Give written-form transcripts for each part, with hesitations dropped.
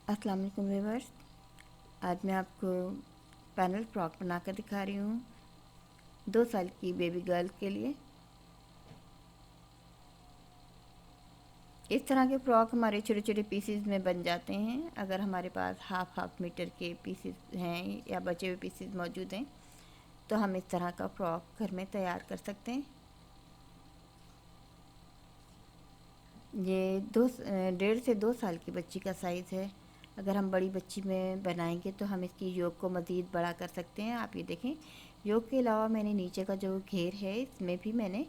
अस्सलाम वालेकुम व्यूअर्स। आज मैं आपको पैनल फ्रॉक बनाकर दिखा रही हूँ 2 साल की बेबी गर्ल के लिए। इस तरह के फ्रॉक हमारे छोटे छोटे पीसेस में बन जाते हैं। अगर हमारे पास हाफ मीटर के पीसेस हैं या बचे हुए पीसेस मौजूद हैं तो हम इस तरह का फ्रॉक घर में तैयार कर सकते हैं। ये 1.5 से 2 साल की बच्ची का साइज़ है। अगर हम बड़ी बच्ची में बनाएंगे तो हम इसकी योक को मज़ीद बड़ा कर सकते हैं। आप ये देखें, योक के अलावा मैंने नीचे का जो घेर है इसमें भी मैंने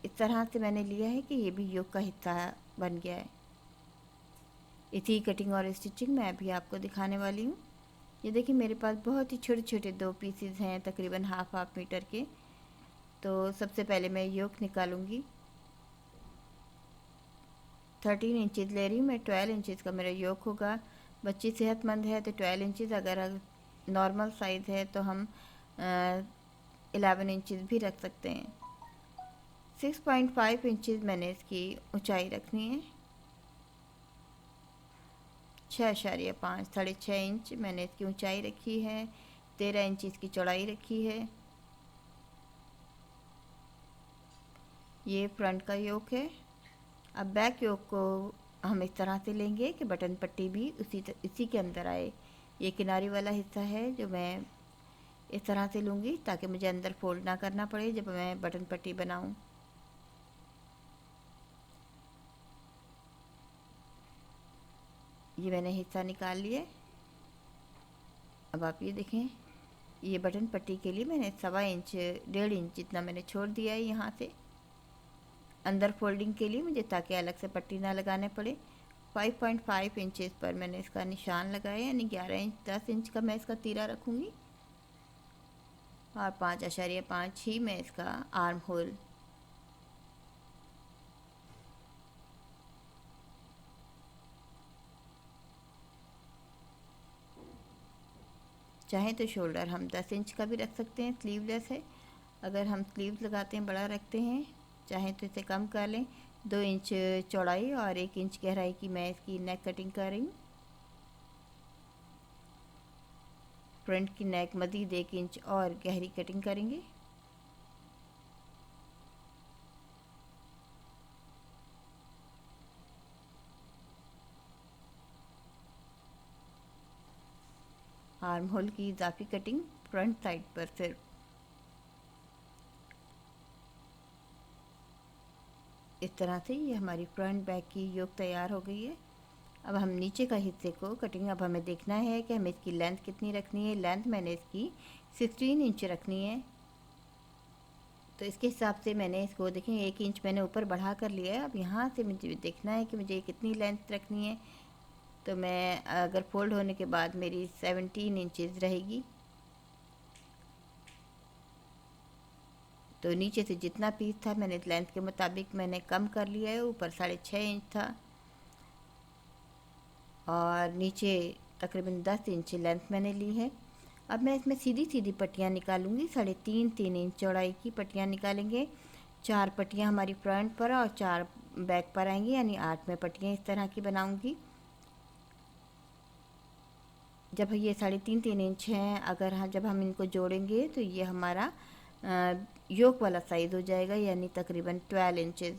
इस तरह से मैंने लिया है कि ये भी योक का हिस्सा बन गया है। इसी कटिंग और स्टिचिंग मैं अभी आपको दिखाने वाली हूँ। ये देखिए, मेरे पास बहुत ही छोटे छोटे 2 पीसेस हैं, तकरीबन हाफ मीटर के। तो सबसे पहले मैं योक निकालूंगी। 13 इंचज़ ले रही हूँ मैं। 12 इंचज़ का मेरा योक होगा। बच्ची सेहतमंद है तो 12 इंचज़, अगर नॉर्मल साइज़ है तो हम 11 इंचज़ भी रख सकते हैं। 6.5 इंचज़ मैंने इसकी ऊंचाई रखनी है। 6.5 6.5 इंच मैंने इसकी ऊंचाई रखी है। 13 इंच इसकी चौड़ाई रखी है। ये फ्रंट का योक है। अब बैक योक को हम इस तरह से लेंगे कि बटन पट्टी भी इसी के अंदर आए। ये किनारी वाला हिस्सा है जो मैं इस तरह से लूँगी ताकि मुझे अंदर फोल्ड ना करना पड़े जब मैं बटन पट्टी बनाऊँ। ये मैंने हिस्सा निकाल लिए। अब आप ये देखें, ये बटन पट्टी के लिए मैंने 1.25 इंच 1.5 इंच जितना मैंने छोड़ दिया है यहाँ से अंदर फोल्डिंग के लिए मुझे, ताकि अलग से पट्टी ना लगाने पड़े। 5.5 इंचज़ पर मैंने इसका निशान लगाया, यानी 11 इंच 10 इंच का मैं इसका तीरा रखूँगी और 5.5 ही मैं इसका आर्म होल चाहें तो शोल्डर हम 10 इंच का भी रख सकते हैं, स्लीवलेस है। अगर हम स्लीव्स लगाते हैं, बड़ा रखते हैं, चाहें तो इसे कम कर लें। 2 इंच चौड़ाई और 1 इंच गहराई की मैं इसकी नेक कटिंग कर रही हूँ। फ्रंट की नेक मज़ीद 1 इंच और गहरी कटिंग करेंगे। आर्म होल की इजाफी कटिंग फ्रंट साइड पर सिर्फ। इस तरह से ये हमारी फ्रंट बैक की योक तैयार हो गई है। अब हम नीचे का हिस्से को कटिंग, अब हमें देखना है कि हमें इसकी लेंथ कितनी रखनी है। लेंथ मैंने इसकी 16 इंच रखनी है। तो इसके हिसाब से मैंने इसको देखें 1 इंच मैंने ऊपर बढ़ा कर लिया है। अब यहाँ से मुझे देखना है कि मुझे कितनी लेंथ रखनी है। तो मैं अगर फोल्ड होने के बाद मेरी 17 इंचज़ रहेगी। तो नीचे से जितना पीस था मैंने लेंथ के मुताबिक मैंने कम कर लिया है। ऊपर 6.5 इंच था और नीचे तकरीबन 10 इंच लेंथ मैंने ली है। अब मैं इसमें सीधी सीधी पट्टियाँ निकालूंगी। 3.5 इंच चौड़ाई की पट्टियाँ निकालेंगे। 4 पट्टियाँ हमारी फ्रंट पर और 4 बैक पर आएंगी, यानी 8 में पट्टियाँ इस तरह की बनाऊंगी। जब ये 3.5 इंच हैं, अगर जब हम इनको जोड़ेंगे तो ये हमारा योक वाला साइज़ हो जाएगा, यानी तकरीबन 12 इंचज़।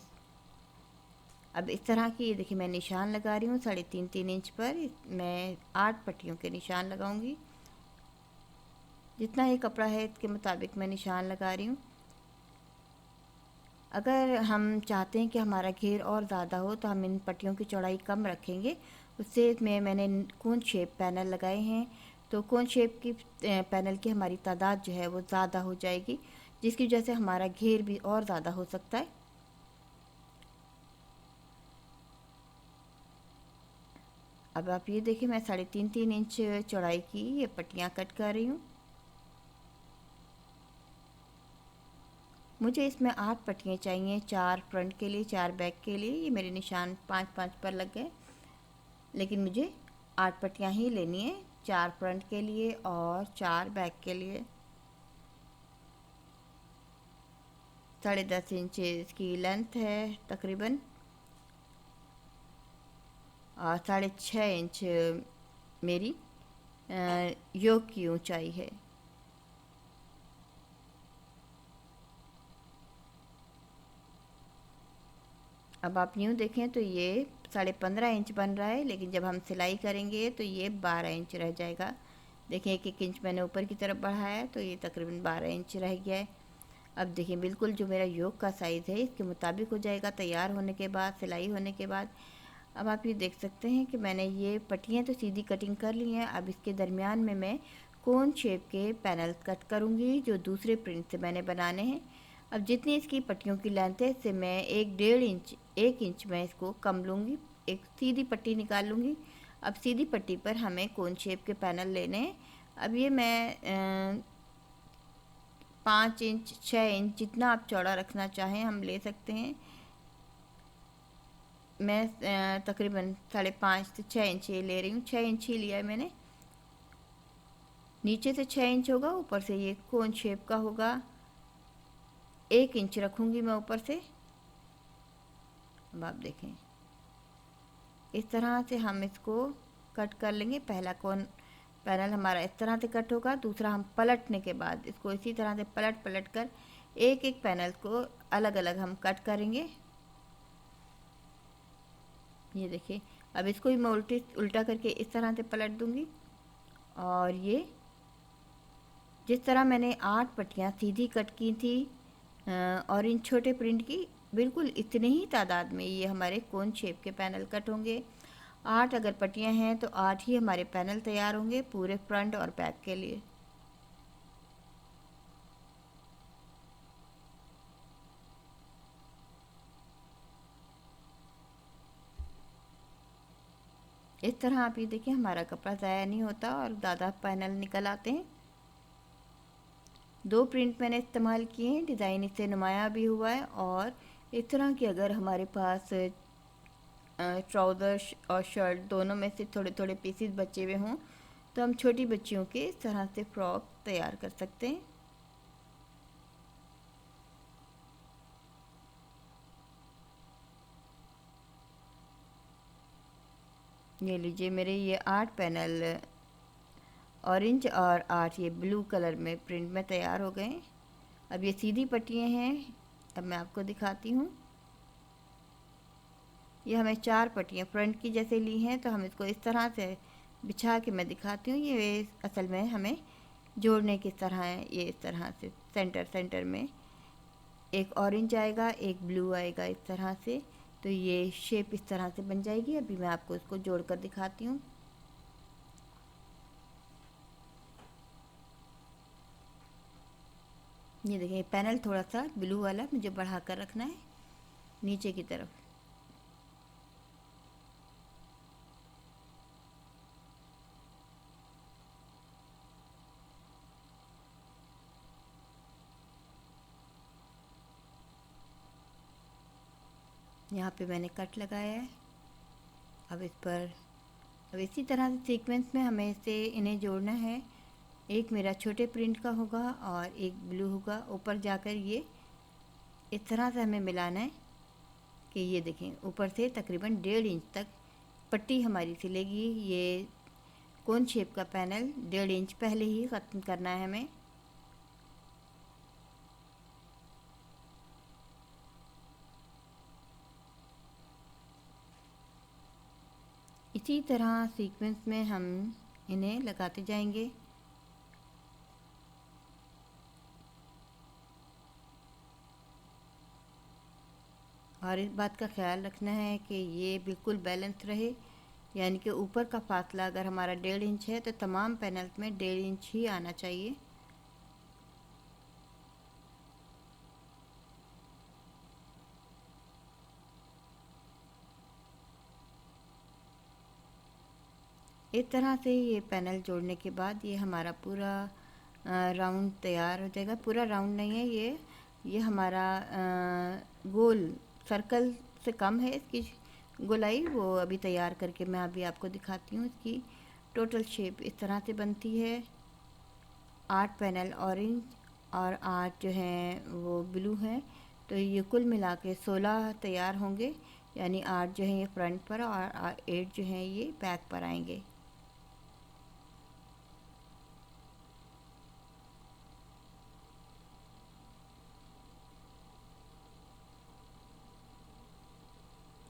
अब इस तरह की ये देखिए मैं निशान लगा रही हूँ 3.5 इंच पर। मैं 8 पट्टियों के निशान लगाऊंगी। जितना ये कपड़ा है इसके मुताबिक मैं निशान लगा रही हूँ। अगर हम चाहते हैं कि हमारा घेर और ज़्यादा हो तो हम इन पट्टियों की चौड़ाई कम रखेंगे। उससे इसमें मैंने कोन शेप पैनल लगाए हैं, तो कोन शेप की पैनल की हमारी तादाद जो है वो ज़्यादा हो जाएगी, जिसकी वजह से हमारा घेर भी और ज़्यादा हो सकता है। अब आप ये देखिए, मैं 3.5 इंच चौड़ाई की ये पट्टियाँ कट कर रही हूँ। मुझे इसमें 8 पट्टियाँ चाहिए, 4 फ्रंट के लिए 4 बैक के लिए। ये मेरे निशान 5-5 पर लग गए, लेकिन मुझे 8 पट्टियाँ ही लेनी है, 4 फ्रंट के लिए और 4 बैक के लिए। 10.5 इंच इसकी लेंथ है तकरीबन, और 6.5 इंच मेरी योक की ऊंचाई है। अब आप यूँ देखें तो ये 15.5 इंच बन रहा है, लेकिन जब हम सिलाई करेंगे तो ये 12 इंच रह जाएगा। देखिए 1-1 इंच मैंने ऊपर की तरफ बढ़ाया है, तो ये तकरीबन 12 इंच रह गया है। अब देखिए बिल्कुल जो मेरा योक का साइज़ है इसके मुताबिक हो जाएगा तैयार होने के बाद, सिलाई होने के बाद। अब आप ये देख सकते हैं कि मैंने ये पट्टियाँ तो सीधी कटिंग कर ली हैं। अब इसके दरमियान में मैं कोन शेप के पैनल कट करूँगी जो दूसरे प्रिंट से मैंने बनाने हैं। अब जितनी इसकी पट्टियों की लेंथ है इससे मैं 1 इंच मैं इसको कम लूँगी, एक सीधी पट्टी निकाल लूँगी। अब सीधी पट्टी पर हमें कोन शेप के पैनल लेने हैं। अब ये मैं 5 इंच 6 इंच जितना आप चौड़ा रखना चाहें हम ले सकते हैं। मैं तकरीबन 5.5 से 6 इंच ये ले रही हूँ, 6 इंच ही लिया है मैंने। नीचे से 6 इंच होगा, ऊपर से ये कोन शेप का होगा। 1 इंच रखूँगी मैं ऊपर से। अब आप देखें इस तरह से हम इसको कट कर लेंगे। पहला कोन पैनल हमारा इस तरह से कट होगा, दूसरा हम पलटने के बाद इसको इसी तरह से पलट पलट कर एक एक पैनल को अलग अलग हम कट करेंगे। ये देखिए अब इसको भी मैं उल्टा करके इस तरह से पलट दूंगी। और ये जिस तरह मैंने 8 पट्टियाँ सीधी कट की थी और इन छोटे प्रिंट की, बिल्कुल इतने ही तादाद में ये हमारे कोन शेप के पैनल कट होंगे। 8 अगर पट्टियाँ हैं तो 8 ही हमारे पैनल तैयार होंगे पूरे फ्रंट और बैक के लिए। इस तरह आप ये देखिए हमारा कपड़ा ज़ाया नहीं होता और ज़्यादा पैनल निकल आते हैं। 2 प्रिंट मैंने इस्तेमाल किए हैं, डिज़ाइन इससे नुमाया भी हुआ है। और इस तरह की अगर हमारे पास ट्राउज़र और शर्ट दोनों में से थोड़े थोड़े पीसेस बचे हुए हों तो हम छोटी बच्चियों के इस तरह से फ्रॉक तैयार कर सकते हैं। ये लीजिए मेरे ये 8 पैनल ऑरेंज और 8 ये ब्लू कलर में प्रिंट में तैयार हो गए। अब ये सीधी पट्टियाँ हैं, अब मैं आपको दिखाती हूँ। ये हमें 4 पट्टियाँ फ्रंट की जैसे ली हैं, तो हम इसको इस तरह से बिछा के मैं दिखाती हूँ। ये असल में हमें जोड़ने की तरह है। ये इस तरह से सेंटर सेंटर में एक ऑरेंज आएगा, एक ब्लू आएगा इस तरह से, तो ये शेप इस तरह से बन जाएगी। अभी मैं आपको इसको जोड़ कर दिखाती हूँ। ये देखिए पैनल थोड़ा सा ब्लू वाला मुझे बढ़ा कर रखना है नीचे की तरफ। यहाँ पे मैंने कट लगाया है। अब इसी तरह से सीक्वेंस में हमें इसे इन्हें जोड़ना है। एक मेरा छोटे प्रिंट का होगा और एक ब्लू होगा। ऊपर जाकर ये इस तरह से हमें मिलाना है कि ये देखें ऊपर से तकरीबन 1.5 इंच तक पट्टी हमारी सिलेगी। ये कोन शेप का पैनल 1.5 इंच पहले ही ख़त्म करना है हमें। इसी तरह सीक्वेंस में हम इन्हें लगाते जाएंगे। और इस बात का ख्याल रखना है कि ये बिल्कुल बैलेंस रहे, यानी कि ऊपर का फासला अगर हमारा 1.5 इंच है तो तमाम पैनल्स में 1.5 इंच ही आना चाहिए। इस तरह से ये पैनल जोड़ने के बाद ये हमारा पूरा राउंड तैयार हो जाएगा। पूरा राउंड नहीं है ये हमारा गोल सर्कल से कम है इसकी गोलाई। वो अभी तैयार करके मैं अभी आपको दिखाती हूँ। इसकी टोटल शेप इस तरह से बनती है। 8 पैनल ऑरेंज और 8 जो हैं वो ब्लू हैं, तो ये कुल मिला के 16 तैयार होंगे। यानी 8 जो है ये फ्रंट पर और 8 जो है ये बैक पर आएंगे।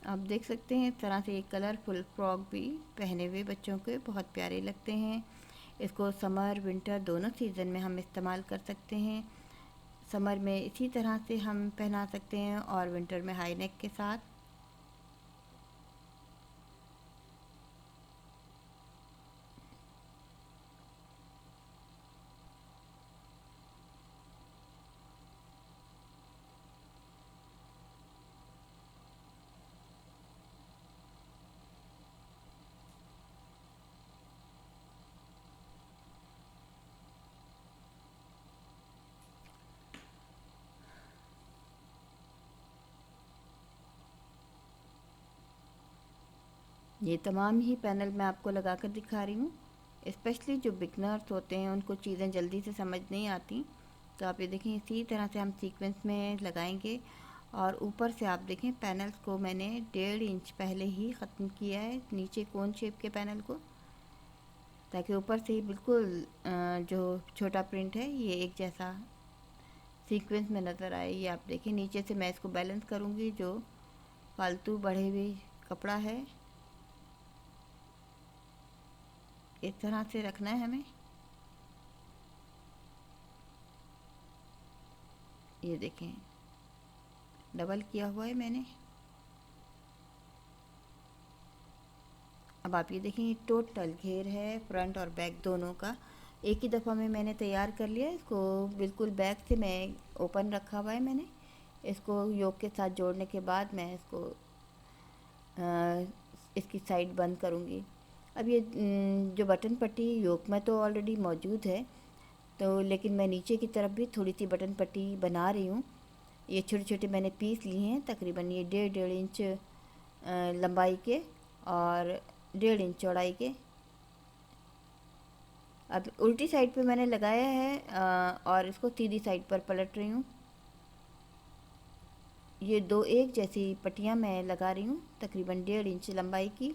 आप देख सकते हैं इस तरह से ये कलरफुल फ्रॉक भी पहने हुए बच्चों के बहुत प्यारे लगते हैं। इसको समर विंटर दोनों सीज़न में हम इस्तेमाल कर सकते हैं। समर में इसी तरह से हम पहना सकते हैं और विंटर में हाई नेक के साथ। ये तमाम ही पैनल मैं आपको लगा कर दिखा रही हूँ। स्पेशली जो बिगनर्स होते हैं उनको चीज़ें जल्दी से समझ नहीं आती, तो आप ये देखें इसी तरह से हम सीक्वेंस में लगाएंगे। और ऊपर से आप देखें पैनल्स को मैंने 1.5 इंच पहले ही ख़त्म किया है नीचे कोन शेप के पैनल को, ताकि ऊपर से ही बिल्कुल जो छोटा प्रिंट है ये एक जैसा सीक्वेंस में नज़र आए। ये आप देखें नीचे से मैं इसको बैलेंस करूँगी, जो फालतू बढ़े हुए कपड़ा है इस तरह से रखना है हमें। ये देखें डबल किया हुआ है मैंने। अब आप ये देखें ये टोटल घेर है फ्रंट और बैक दोनों का, एक ही दफ़ा में मैंने तैयार कर लिया। इसको बिल्कुल बैक से मैं ओपन रखा हुआ है मैंने। इसको योक के साथ जोड़ने के बाद मैं इसको इसकी साइड बंद करूँगी। अब ये जो बटन पट्टी योक में तो ऑलरेडी मौजूद है, तो लेकिन मैं नीचे की तरफ भी थोड़ी सी बटन पट्टी बना रही हूँ। ये छोटे छोटे मैंने पीस लिए हैं, तकरीबन ये 1.5 इंच लंबाई के और 1.5 इंच चौड़ाई के। अब उल्टी साइड पे मैंने लगाया है और इसको सीधी साइड पर पलट रही हूँ। ये दो एक जैसी पट्टियाँ मैं लगा रही हूँ, तकरीबन 1.5 इंच लंबाई की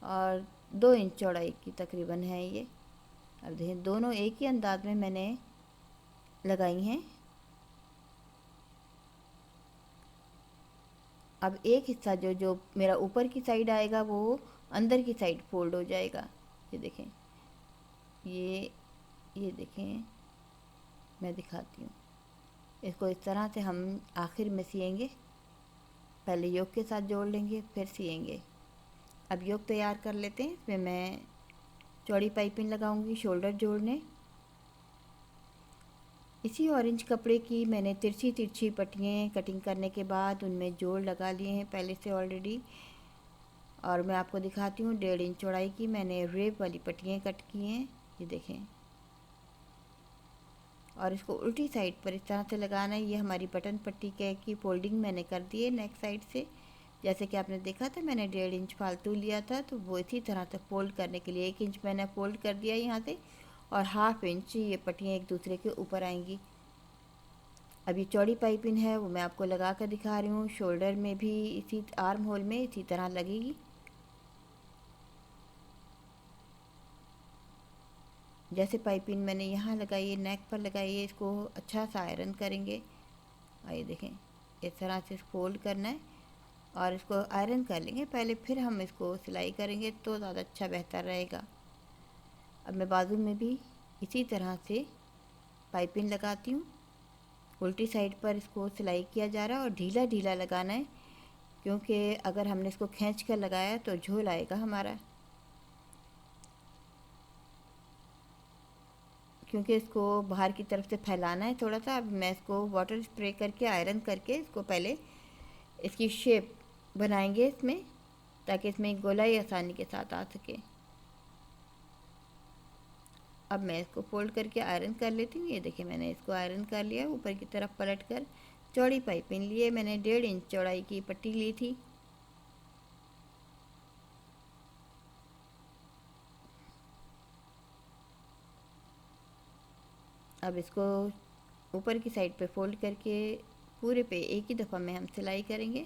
और 2 इंच चौड़ाई की तकरीबन है ये। अब देखें दोनों एक ही अंदाज में मैंने लगाई हैं। अब एक हिस्सा जो जो मेरा ऊपर की साइड आएगा वो अंदर की साइड फोल्ड हो जाएगा। ये देखें ये देखें मैं दिखाती हूँ। इसको इस तरह से हम आखिर में सिएंगे, पहले योक के साथ जोड़ लेंगे फिर सिएंगे। अब योक तैयार कर लेते हैं। इसमें मैं चौड़ी पाइपिंग लगाऊंगी शोल्डर जोड़ने। इसी ऑरेंज कपड़े की मैंने तिरछी तिरछी पट्टियाँ कटिंग करने के बाद उनमें जोड़ लगा लिए हैं पहले से ऑलरेडी, और मैं आपको दिखाती हूँ 1.5 इंच चौड़ाई की मैंने रेप वाली पट्टियाँ कट की हैं। ये देखें, और इसको उल्टी साइड पर इस तरह से लगाना है। ये हमारी बटन पट्टी की फोल्डिंग मैंने कर दी है नेक साइड से, जैसे कि आपने देखा था मैंने 1.5 इंच फालतू लिया था, तो वो इसी तरह से फ़ोल्ड करने के लिए 1 इंच मैंने फ़ोल्ड कर दिया यहाँ से, और 1/2 इंच ये पट्टियाँ एक दूसरे के ऊपर आएंगी। अब ये चौड़ी पाइपिंग है वो मैं आपको लगा कर दिखा रही हूँ। शोल्डर में भी इसी आर्म होल में इसी तरह लगेगी। जैसे पाइपिंग मैंने यहाँ लगाई है नेक पर लगाई है, इसको अच्छा सा आयरन करेंगे। आइए देखें इस तरह से फोल्ड करना है और इसको आयरन कर लेंगे पहले, फिर हम इसको सिलाई करेंगे तो ज़्यादा अच्छा बेहतर रहेगा। अब मैं बाजू में भी इसी तरह से पाइपिंग लगाती हूँ। उल्टी साइड पर इसको सिलाई किया जा रहा है और ढीला ढीला लगाना है, क्योंकि अगर हमने इसको खींच कर लगाया तो झोल आएगा हमारा, क्योंकि इसको बाहर की तरफ से फैलाना है थोड़ा सा। अब मैं इसको वाटर स्प्रे करके आयरन करके इसको पहले इसकी शेप बनाएंगे इसमें, ताकि इसमें गोलाई आसानी के साथ आ सके। अब मैं इसको फोल्ड करके आयरन कर लेती हूँ। ये देखिए मैंने इसको आयरन कर लिया। ऊपर की तरफ पलट कर चौड़ी पाइपिंग लिए मैंने 1.5 इंच चौड़ाई की पट्टी ली थी। अब इसको ऊपर की साइड पे फोल्ड करके पूरे पे एक ही दफ़ा में हम सिलाई करेंगे